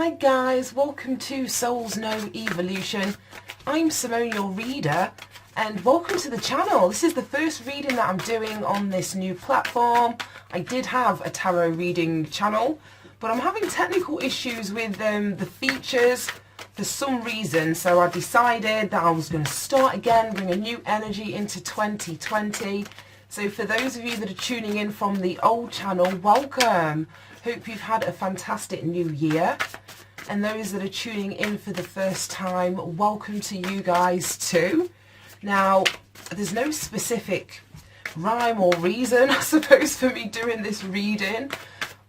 Hi guys, welcome to Souls Know Evolution. I'm Simone, your reader, and welcome to the channel. This is the first reading that I'm doing on this new platform. I did have a tarot reading channel, but I'm having technical issues with the features for some reason, so I decided that I was going to start again, bring a new energy into 2020. So for those of you that are tuning in from the old channel, welcome. Hope you've had a fantastic new year. And those that are tuning in for the first time, welcome to you guys too. Now, there's no specific rhyme or reason, I suppose, for me doing this reading,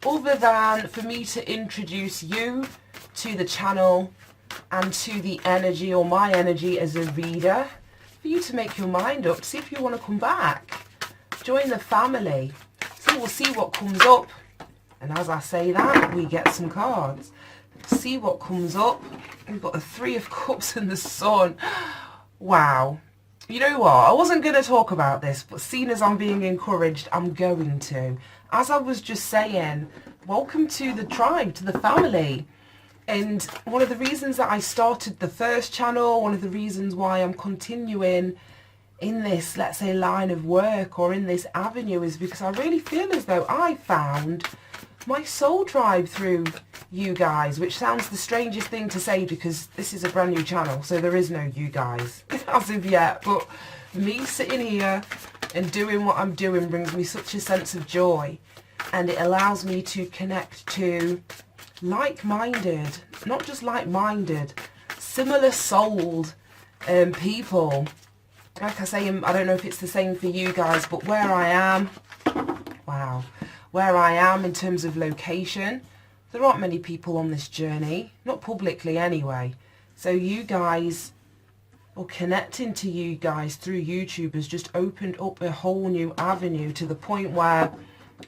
other than for me to introduce you to the channel and to the energy, or my energy as a reader, for you to make your mind up, see if you want to come back, join the family. So we'll see what comes up. And as I say that, we get some cards. See what comes up. We've got the Three of Cups and the Sun. Wow. You know what? I wasn't going to talk about this, but seeing as I'm being encouraged, I'm going to. As I was just saying, welcome to the tribe, to the family. And one of the reasons that I started the first channel, one of the reasons why I'm continuing in this, let's say, line of work or in this avenue, is because I really feel as though I found my soul tribe through you guys, which sounds the strangest thing to say because this is a brand new channel, so there is no you guys as of yet. But me sitting here and doing what I'm doing brings me such a sense of joy, and it allows me to connect to like-minded, not just like-minded, similar souled people. Like I say, I don't know if it's the same for you guys, but where I am, wow, where I am in terms of location, there aren't many people on this journey, not publicly anyway. So you guys, or connecting to you guys through YouTube, has just opened up a whole new avenue, to the point where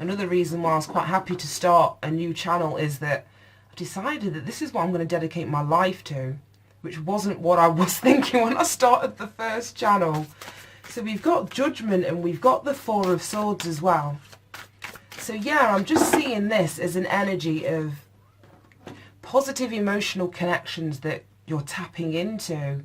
another reason why I was quite happy to start a new channel is that I've decided that this is what I'm going to dedicate my life to, which wasn't what I was thinking when I started the first channel. So we've got Judgment and we've got the Four of Swords as well. So yeah, I'm just seeing this as an energy of positive emotional connections that you're tapping into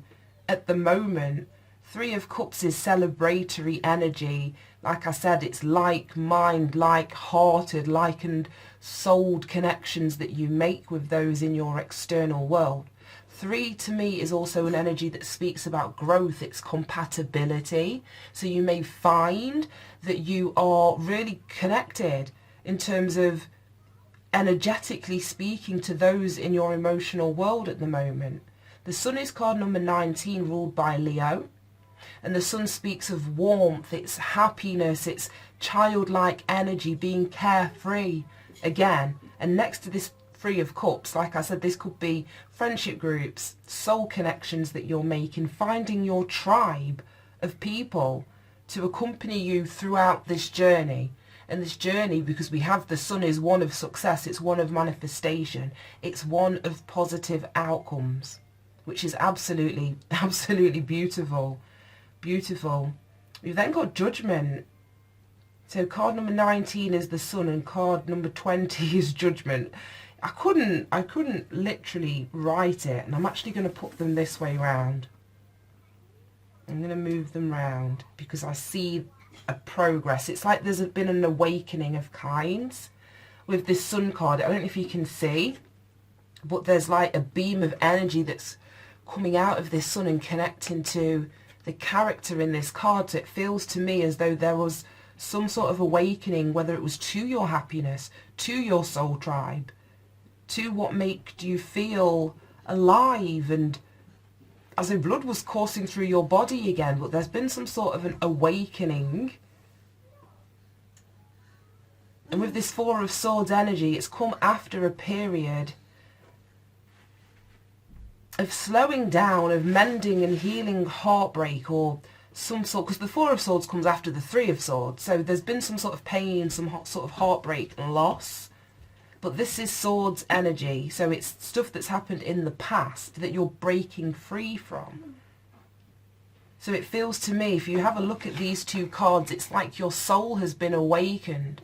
at the moment. Three of Cups is celebratory energy. Like I said, it's like-mind, like-hearted, like and souled connections that you make with those in your external world. Three to me is also an energy that speaks about growth, it's compatibility. So you may find that you are really connected in terms of energetically speaking to those in your emotional world at the moment. The Sun is card number 19, ruled by Leo. And the Sun speaks of warmth, it's happiness, it's childlike energy, being carefree again. And next to this Three of Cups, like I said, this could be friendship groups, soul connections that you're making, finding your tribe of people to accompany you throughout this journey. And this journey, because we have the Sun, is one of success, it's one of manifestation, it's one of positive outcomes, which is absolutely, absolutely beautiful. Beautiful. We've then got Judgment. So card number 19 is the Sun and card number 20 is Judgment. I couldn't literally write it, and I'm actually going to put them this way round. I'm going to move them round because I see a progress. It's like there's been an awakening of kinds with this Sun card. I don't know if you can see, but there's like a beam of energy that's coming out of this Sun and connecting to the character in this card. So it feels to me as though there was some sort of awakening, whether it was to your happiness, to your soul tribe, to what made you feel alive, and as though blood was coursing through your body again. But there's been some sort of an awakening. And with this Four of Swords energy, it's come after a period of slowing down, of mending and healing heartbreak, or some sort, because the Four of Swords comes after the Three of Swords. So there's been some sort of pain, some sort of heartbreak and loss. But this is Swords energy, so it's stuff that's happened in the past that you're breaking free from. So it feels to me, if you have a look at these two cards, it's like your soul has been awakened.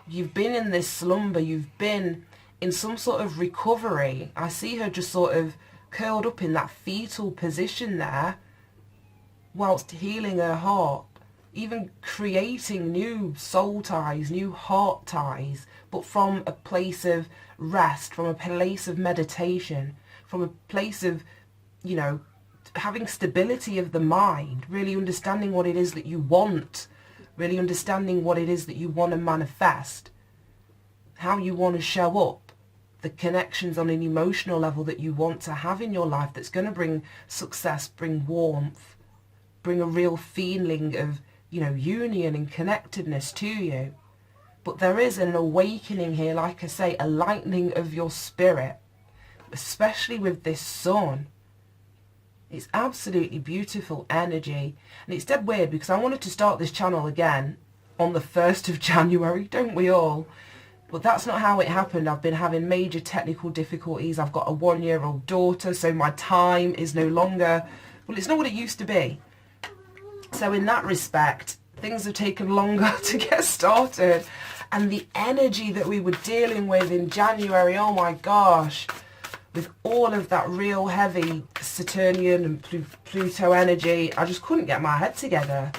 You've been in this slumber, you've been in some sort of recovery. I see her just sort of curled up in that fetal position there, whilst healing her heart, even creating new soul ties, new heart ties, but from a place of rest, from a place of meditation, from a place of, you know, having stability of the mind, really understanding what it is that you want, really understanding what it is that you want to manifest, how you want to show up, the connections on an emotional level that you want to have in your life that's going to bring success, bring warmth, bring a real feeling of, you know, union and connectedness to you. But there is an awakening here, like I say, a lightening of your spirit, especially with this sun. It's absolutely beautiful energy. And it's dead weird because I wanted to start this channel again on the 1st of January, don't we all? But that's not how it happened. I've been having major technical difficulties. I've got a 1-year-old daughter, so my time is no longer, well, it's not what it used to be. So in that respect, things have taken longer to get started. And the energy that we were dealing with in January, oh my gosh, with all of that real heavy Saturnian and Pluto energy, I just couldn't get my head together.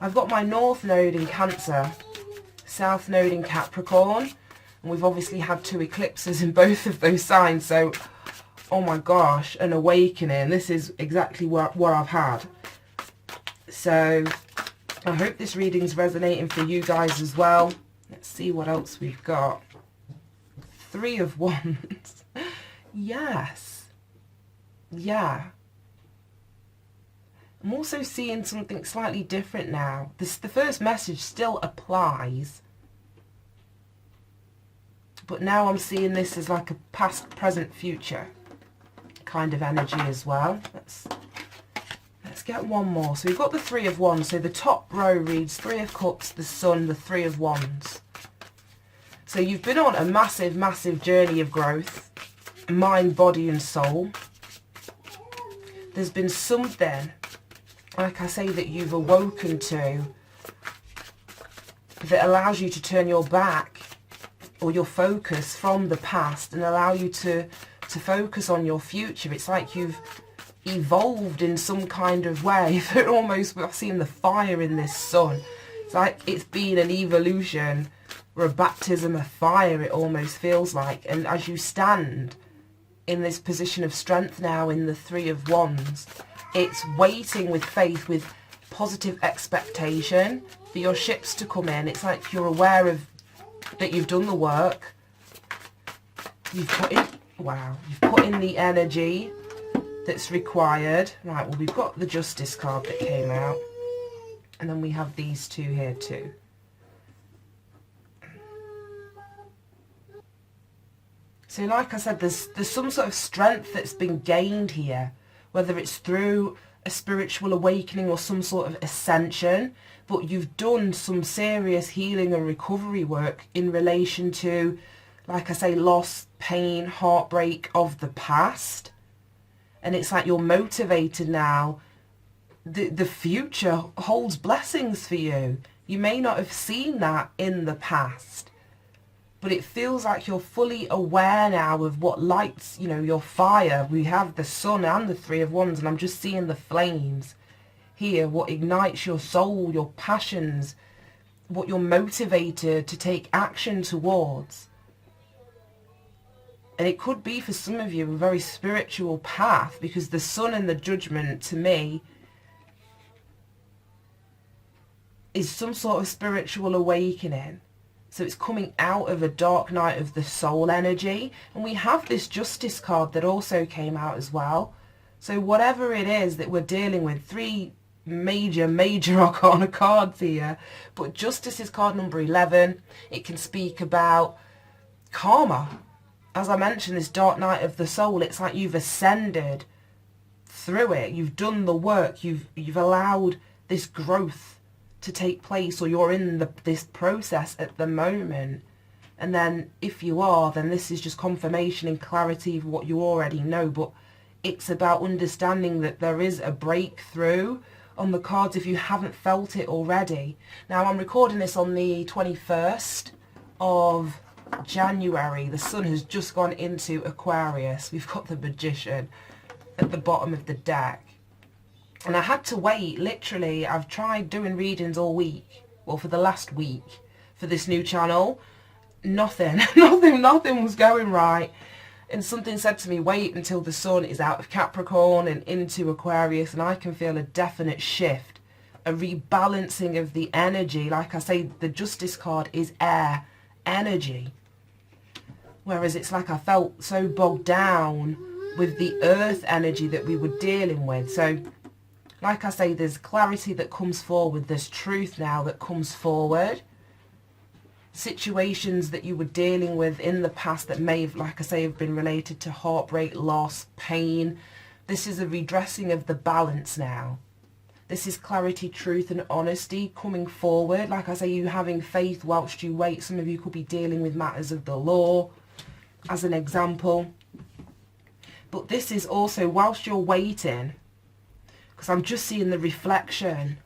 I've got my North Node in Cancer, South Node in Capricorn, and we've obviously had 2 eclipses in both of those signs, so oh my gosh, an awakening. This is exactly what I've had. So I hope this reading's resonating for you guys as well. Let's see what else we've got. 3 of Wands. Yes. Yeah. I'm also seeing something slightly different now. The first message still applies. But now I'm seeing this as like a past, present, future kind of energy as well. Let's get one more. So we've got the 3 of Wands. So the top row reads 3 of Cups, the Sun, the 3 of Wands. So you've been on a massive, massive journey of growth, mind, body and soul. There's been something, like I say, that you've awoken to that allows you to turn your back or your focus from the past and allow you to focus on your future. It's like you've evolved in some kind of way. Almost, I've seen the fire in this sun. It's like it's been an evolution or a baptism of fire, it almost feels like. And as you stand in this position of strength now in the 3 of Wands, it's waiting with faith, with positive expectation for your ships to come in. It's like you're aware of that you've done the work. You've put in, wow, you've put in the energy that's required. Right, well, we've got the Justice card that came out, and then we have these 2 here too. So like I said, there's some sort of strength that's been gained here, whether it's through a spiritual awakening or some sort of ascension, but you've done some serious healing and recovery work in relation to, like I say, loss, pain, heartbreak of the past. And it's like you're motivated now. The future holds blessings for you. You may not have seen that in the past, but it feels like you're fully aware now of what lights, you know, your fire. We have the Sun and the 3 of Wands, and I'm just seeing the flames here, what ignites your soul, your passions, what you're motivated to take action towards. And it could be for some of you a very spiritual path, because the Sun and the Judgment to me is some sort of spiritual awakening. So it's coming out of a dark night of the soul energy. And we have this Justice card that also came out as well. So whatever it is that we're dealing with, 3 major arcana cards here. But Justice is card number 11. It can speak about karma. As I mentioned, this dark night of the soul, it's like you've ascended through it. You've done the work. You've allowed this growth to take place, or you're in this process at the moment. And then if you are, then this is just confirmation and clarity of what you already know. But it's about understanding that there is a breakthrough on the cards if you haven't felt it already. Now, I'm recording this on the 21st of January, the sun has just gone into Aquarius. We've got the Magician at the bottom of the deck. And I had to wait, literally. I've tried doing readings all week, well, for the last week, for this new channel. Nothing, nothing was going right. And something said to me, wait until the sun is out of Capricorn and into Aquarius, and I can feel a definite shift, a rebalancing of the energy. Like I say, the Justice card is air energy. Whereas it's like I felt so bogged down with the earth energy that we were dealing with. So, like I say, there's clarity that comes forward. There's truth now that comes forward. Situations that you were dealing with in the past that may have, like I say, have been related to heartbreak, loss, pain. This is a redressing of the balance now. This is clarity, truth and honesty coming forward. Like I say, you having faith whilst you wait. Some of you could be dealing with matters of the law, as an example. But this is also, whilst you're waiting, because I'm just seeing the reflection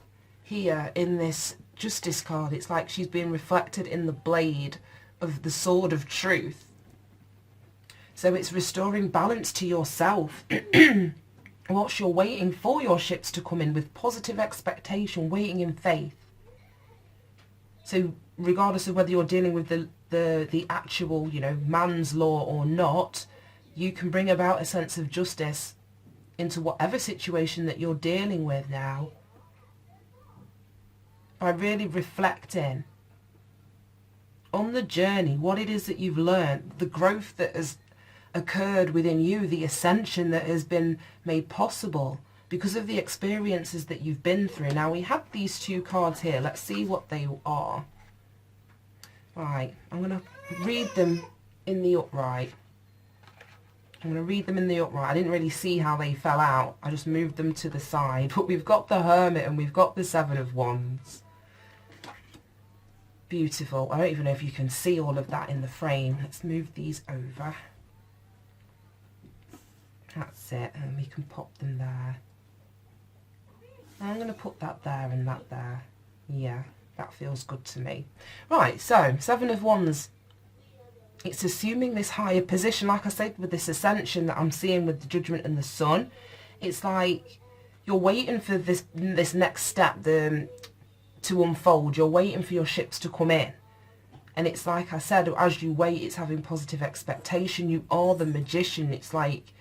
here in this Justice card. It's like she's being reflected in the blade of the sword of truth. So it's restoring balance to yourself. Whilst you're waiting for your ships to come in with positive expectation, waiting in faith. So regardless of whether you're dealing with the actual, you know, man's law or not, you can bring about a sense of justice into whatever situation that you're dealing with now, by really reflecting on the journey, what it is that you've learned, the growth that has occurred within you, the ascension that has been made possible because of the experiences that you've been through. Now we have these two cards here. Let's see what they are. Right, I'm going to read them in the upright. I'm going to read them in the upright. I didn't really see how they fell out. I just moved them to the side. But we've got the Hermit and we've got the Seven of Wands. Beautiful. I don't even know if you can see all of that in the frame. Let's move these over. That's it. And we can pop them there. I'm going to put that there and that there. Yeah, that feels good to me. Right, so Seven of Wands. It's assuming this higher position, like I said, with this ascension that I'm seeing with the Judgment and the Sun. It's like you're waiting for this next step to unfold. You're waiting for your ships to come in. And it's like I said, as you wait, it's having positive expectation. You are the Magician. It's like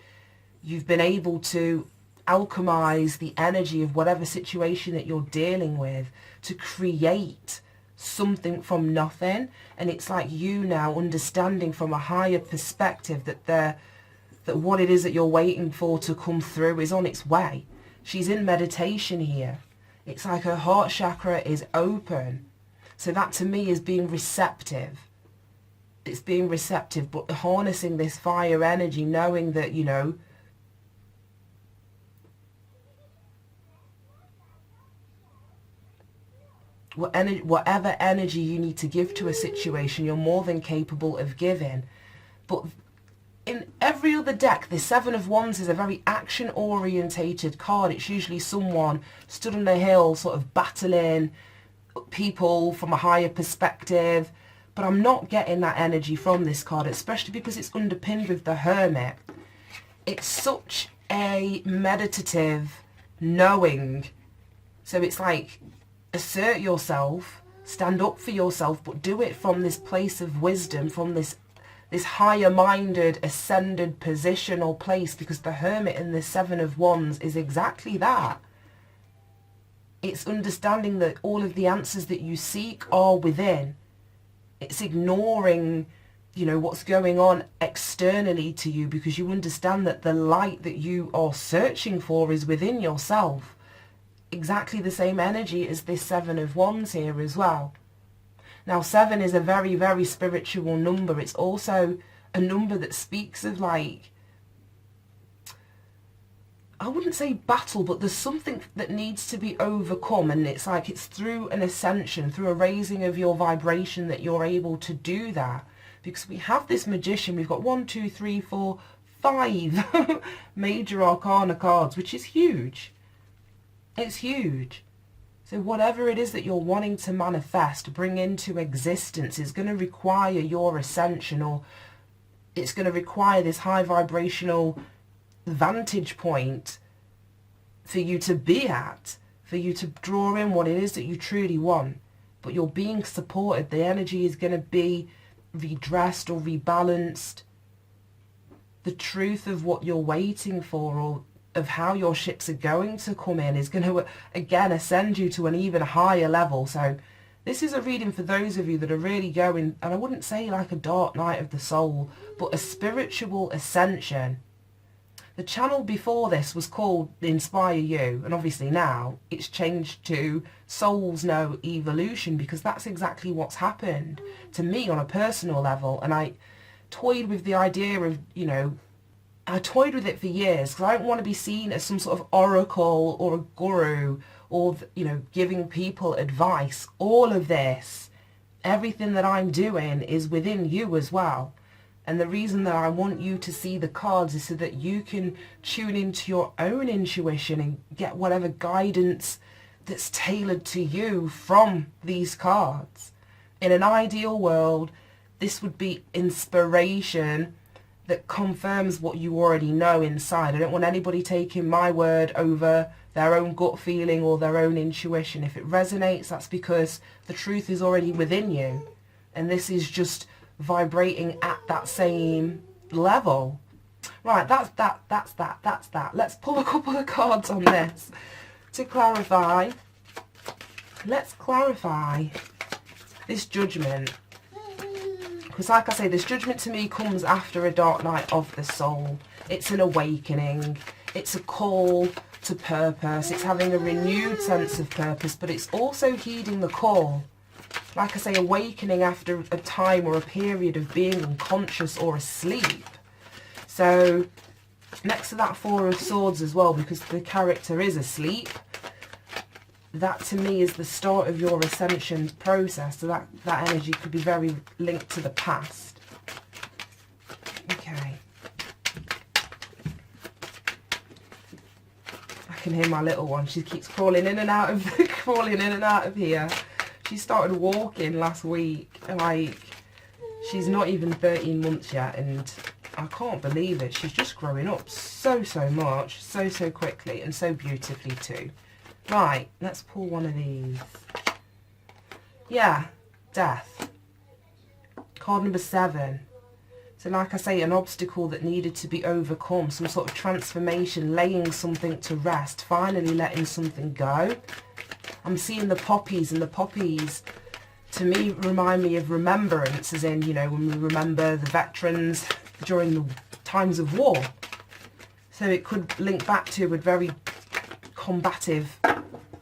you've been able to alchemize the energy of whatever situation that you're dealing with to create something from nothing. And it's like you now understanding from a higher perspective that what it is that you're waiting for to come through is on its way. She's in meditation here. It's like her heart chakra is open. So that to me is being receptive. It's being receptive, but harnessing this fire energy, knowing that, you know, whatever energy you need to give to a situation, you're more than capable of giving. But in every other deck, the Seven of Wands is a very action-orientated card. It's usually someone stood on a hill, sort of battling people from a higher perspective. But I'm not getting that energy from this card, especially because it's underpinned with the Hermit. It's such a meditative knowing. So it's like, assert yourself, stand up for yourself, but do it from this place of wisdom, from this higher-minded, ascended position or place, because the Hermit and the Seven of Wands is exactly that. It's understanding that all of the answers that you seek are within. It's ignoring, you know, what's going on externally to you, because you understand that the light that you are searching for is within yourself. Exactly the same energy as this Seven of Wands here as well. Now, 7 is a very, very spiritual number. It's also a number that speaks of, like, I wouldn't say battle, but there's something that needs to be overcome. And it's like it's through an ascension, through a raising of your vibration that you're able to do that. Because we have this Magician. We've got 1, 2, 3, 4, 5 major arcana cards, which is huge. It's huge. So whatever it is that you're wanting to manifest, bring into existence, is going to require your ascension, or it's going to require this high vibrational vantage point for you to be at, for you to draw in what it is that you truly want. But you're being supported. The energy is going to be redressed or rebalanced. The truth of what you're waiting for, or of how your ships are going to come in, is going to again ascend you to an even higher level. So this is a reading for those of you that are really going, and I wouldn't say like a dark night of the soul, but a spiritual ascension. The channel before this was called Inspire You, and obviously now it's changed to Souls Know Evolution, because that's exactly what's happened to me on a personal level. And I toyed with the idea of, you know, I toyed with it for years, because I don't want to be seen as some sort of oracle or a guru, or, you know, giving people advice. All of this, everything that I'm doing is within you as well. And the reason that I want you to see the cards is so that you can tune into your own intuition and get whatever guidance that's tailored to you from these cards. In an ideal world, this would be inspiration that confirms what you already know inside. I don't want anybody taking my word over their own gut feeling or their own intuition. If it resonates, that's because the truth is already within you. And this is just vibrating at that same level. Right, that's that. Let's pull a couple of cards on this to clarify. Let's clarify this judgment. Because like I say, this judgment to me comes after a dark night of the soul. It's an awakening. It's a call to purpose. It's having a renewed sense of purpose, but it's also heeding the call. Like I say, awakening after a time or a period of being unconscious or asleep. So next to that Four of Swords as well, because the character is asleep, that to me is the start of your ascension process. So that energy could be very linked to the past. Okay. I can hear my little one. She keeps crawling in and out of here. She started walking last week. Like, she's not even 13 months yet, and I can't believe it. She's just growing up so much, so quickly, and so beautifully too. Right, let's pull one of these. Yeah, death. Card number 7. So like I say, an obstacle that needed to be overcome, some sort of transformation, laying something to rest, finally letting something go. I'm seeing the poppies, and the poppies to me remind me of remembrance, as in, you know, when we remember the veterans during the times of war. So it could link back to a very combative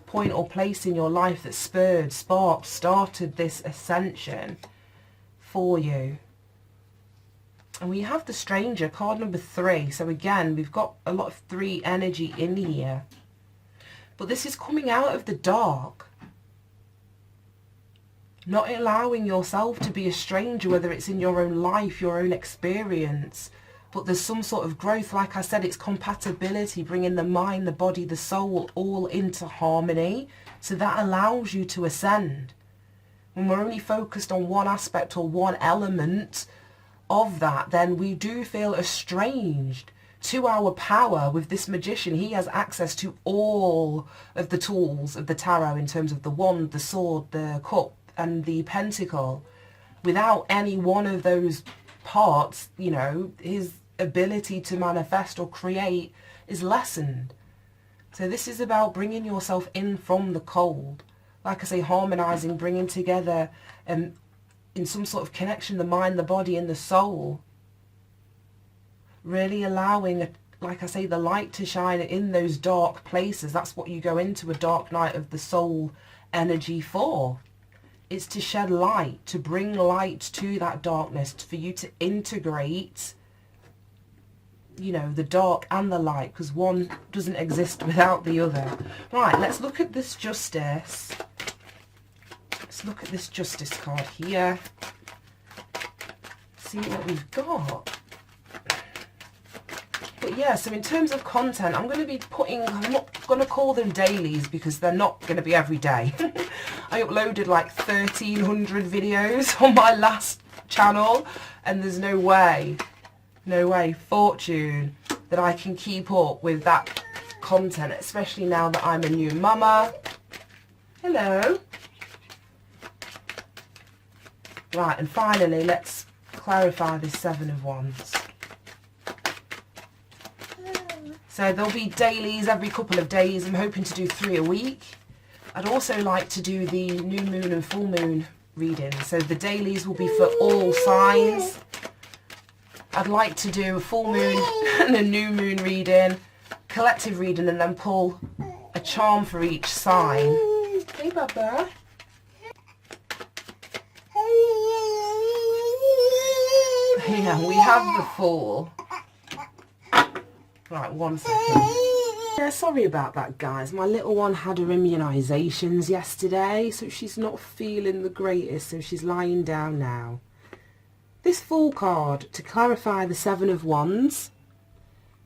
point or place in your life that started this ascension for you. And we have the Stranger, card number 3. So again, we've got a lot of 3 energy in here. But this is coming out of the dark. Not allowing yourself to be a stranger, whether it's in your own life, your own experience. But there's some sort of growth. Like I said, it's compatibility, bringing the mind, the body, the soul all into harmony. So that allows you to ascend. When we're only focused on one aspect or one element of that, then we do feel estranged to our power. With this magician, he has access to all of the tools of the tarot in terms of the wand, the sword, the cup and the pentacle. Without any one of those parts, you know, his ability to manifest or create is lessened. So this is about bringing yourself in from the cold. Like I say, harmonizing, bringing together in some sort of connection, the mind, the body and the soul. Really allowing, like I say, the light to shine in those dark places. That's what you go into a dark night of the soul energy for. It's to shed light, to bring light to that darkness, for you to integrate, you know, the dark and the light, because one doesn't exist without the other. Right, let's look at this Justice. Let's look at this Justice card here. See what we've got. But yeah, so in terms of content, I'm going to be putting, I'm not going to call them dailies because they're not going to be every day. I uploaded like 1,300 videos on my last channel, and there's no way, fortune, that I can keep up with that content, especially now that I'm a new mama. Hello. Right, and finally, let's clarify this Seven of Wands. So there'll be dailies every couple of days. I'm hoping to do 3 a week. I'd also like to do the new moon and full moon reading. So the dailies will be for all signs. I'd like to do a full moon and a new moon reading, collective reading, and then pull a charm for each sign. Hey, Baba. Yeah, we have the Fool. Right, 1 second. Yeah, sorry about that, guys. My little one had her immunisations yesterday, so she's not feeling the greatest, so she's lying down now. This Fool card, to clarify the Seven of Wands,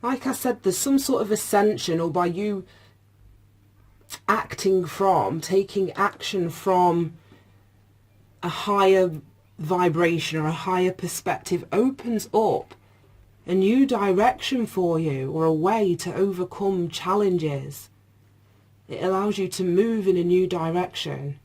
like I said, there's some sort of ascension, or by you acting from, taking action from a higher vibration or a higher perspective, opens up a new direction for you, or a way to overcome challenges. It allows you to move in a new direction.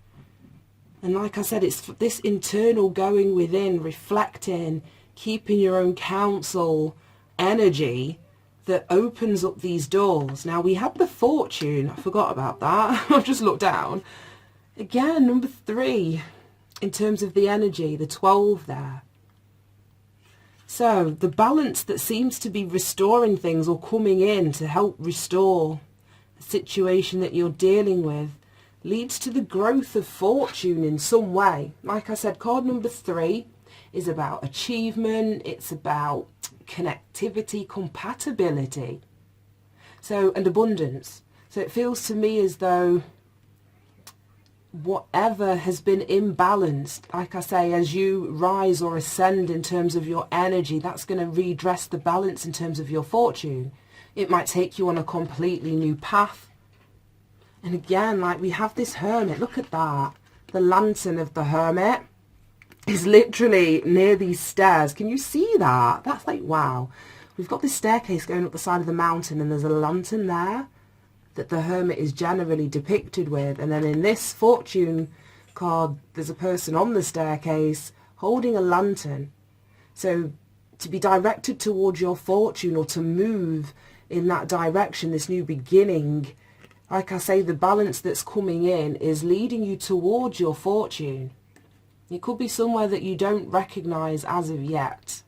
And like I said, it's this internal going within, reflecting, keeping your own counsel energy that opens up these doors. Now we have the Fortune. I forgot about that. I've just looked down. Again, number 3 in terms of the energy, the 12 there. So the balance that seems to be restoring things or coming in to help restore a situation that you're dealing with leads to the growth of fortune in some way. Like I said, card number 3 is about achievement. It's about connectivity, compatibility, so, and abundance. So it feels to me as though whatever has been imbalanced, like I say, as you rise or ascend in terms of your energy, that's going to redress the balance in terms of your fortune. It might take you on a completely new path. And again, like we have this Hermit, look at that. The lantern of the Hermit is literally near these stairs. Can you see that? That's like, wow. We've got this staircase going up the side of the mountain, and there's a lantern there that the Hermit is generally depicted with. And then in this fortune card, there's a person on the staircase holding a lantern. So to be directed towards your fortune, or to move in that direction, this new beginning, like I say, the balance that's coming in is leading you towards your fortune. It could be somewhere that you don't recognise as of yet,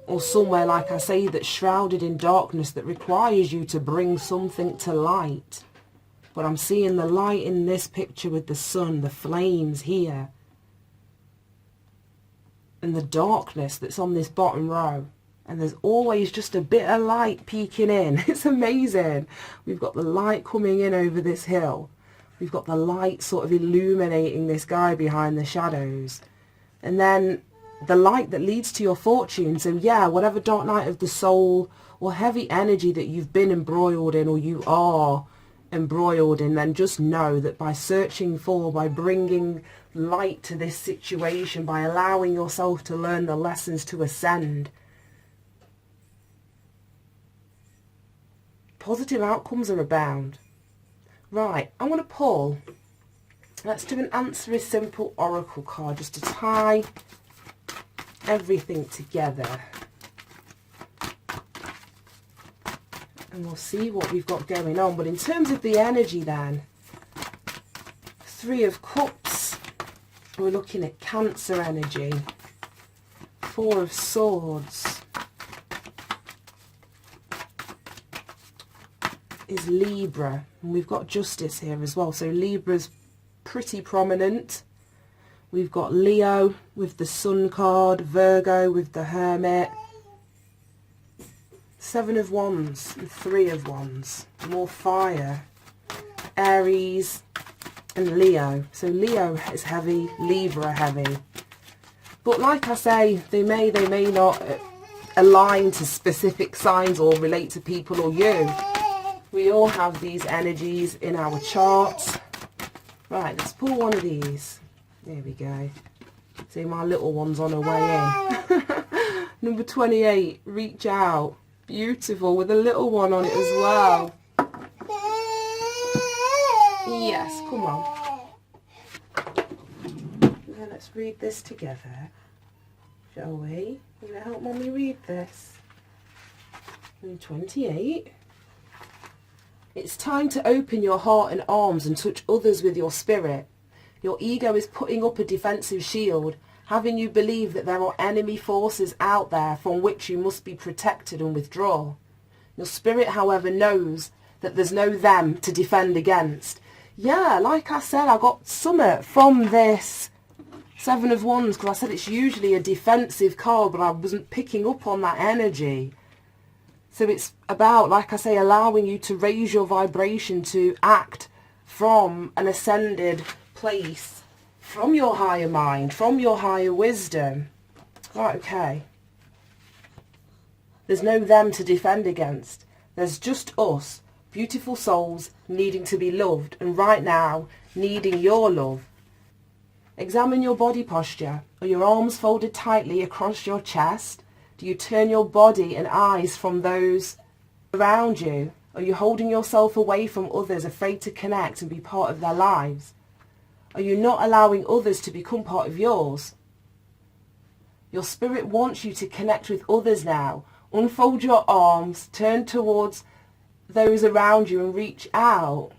or somewhere, like I say, that's shrouded in darkness that requires you to bring something to light. But I'm seeing the light in this picture with the sun, the flames here, and the darkness that's on this bottom row. And there's always just a bit of light peeking in. It's amazing. We've got the light coming in over this hill. We've got the light sort of illuminating this guy behind the shadows. And then the light that leads to your fortune. So yeah, whatever dark night of the soul or heavy energy that you've been embroiled in, or you are embroiled in, then just know that by searching for, by bringing light to this situation, by allowing yourself to learn the lessons to ascend, positive outcomes are abound. Right, I'm going to pull, let's do an Answer is Simple Oracle card just to tie everything together. And we'll see what we've got going on. But in terms of the energy then, 3 of Cups, we're looking at Cancer energy. 4 of Swords is Libra, and we've got Justice here as well, so Libra's pretty prominent. We've got Leo with the Sun card, Virgo with the Hermit, 7 of Wands and 3 of Wands, more fire, Aries and Leo. So Leo is heavy, Libra heavy, but like I say, they may not align to specific signs or relate to people or you. We all have these energies in our charts. Right, let's pull one of these. There we go. See, my little one's on her way in. Number 28, reach out. Beautiful, with a little one on it as well. Yes, come on. Now let's read this together, shall we? You going to help Mommy read this? Number 28. It's time to open your heart and arms and touch others with your spirit. Your ego is putting up a defensive shield, having you believe that there are enemy forces out there from which you must be protected and withdraw. Your spirit, however, knows that there's no them to defend against. Yeah, like I said, I got something from this Seven of Wands, because I said it's usually a defensive card, but I wasn't picking up on that energy. So it's about, like I say, allowing you to raise your vibration to act from an ascended place, from your higher mind, from your higher wisdom. Right, okay. There's no them to defend against. There's just us, beautiful souls needing to be loved, and right now needing your love. Examine your body posture. Are your arms folded tightly across your chest? Do you turn your body and eyes from those around you? Are you holding yourself away from others, afraid to connect and be part of their lives? Are you not allowing others to become part of yours? Your spirit wants you to connect with others now. Unfold your arms, turn towards those around you and reach out.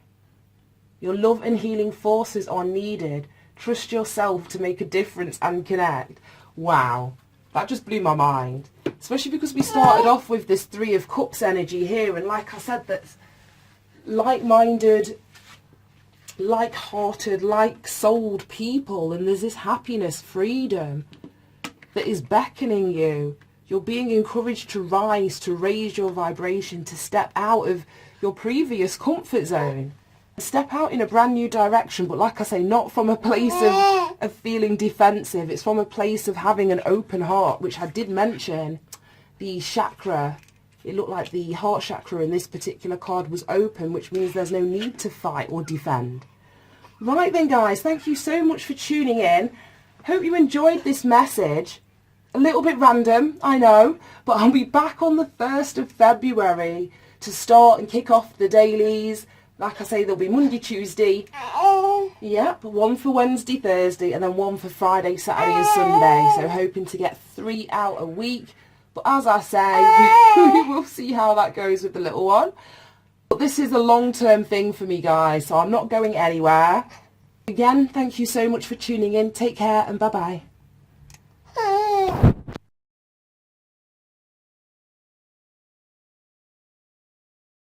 Your love and healing forces are needed. Trust yourself to make a difference and connect. Wow, that just blew my mind. Especially because we started off with this Three of Cups energy here, and like I said, that's like-minded, like-hearted, like-souled people, and there's this happiness, freedom that is beckoning you. You're being encouraged to rise, to raise your vibration, to step out of your previous comfort zone. Step out in a brand new direction, but like I say, not from a place of feeling defensive. It's from a place of having an open heart, which I did mention. The chakra, it looked like the heart chakra in this particular card was open, which means there's no need to fight or defend. Right then, guys, thank you so much for tuning in. Hope you enjoyed this message. A little bit random, I know, but I'll be back on the 1st of February to start and kick off the dailies. Like I say, there'll be Monday, Tuesday. Yep, one for Wednesday, Thursday, and then one for Friday, Saturday and Sunday. So hoping to get 3 out a week. But as I say, we will see how that goes with the little one. But this is a long-term thing for me, guys, so I'm not going anywhere. Again, thank you so much for tuning in. Take care and bye-bye.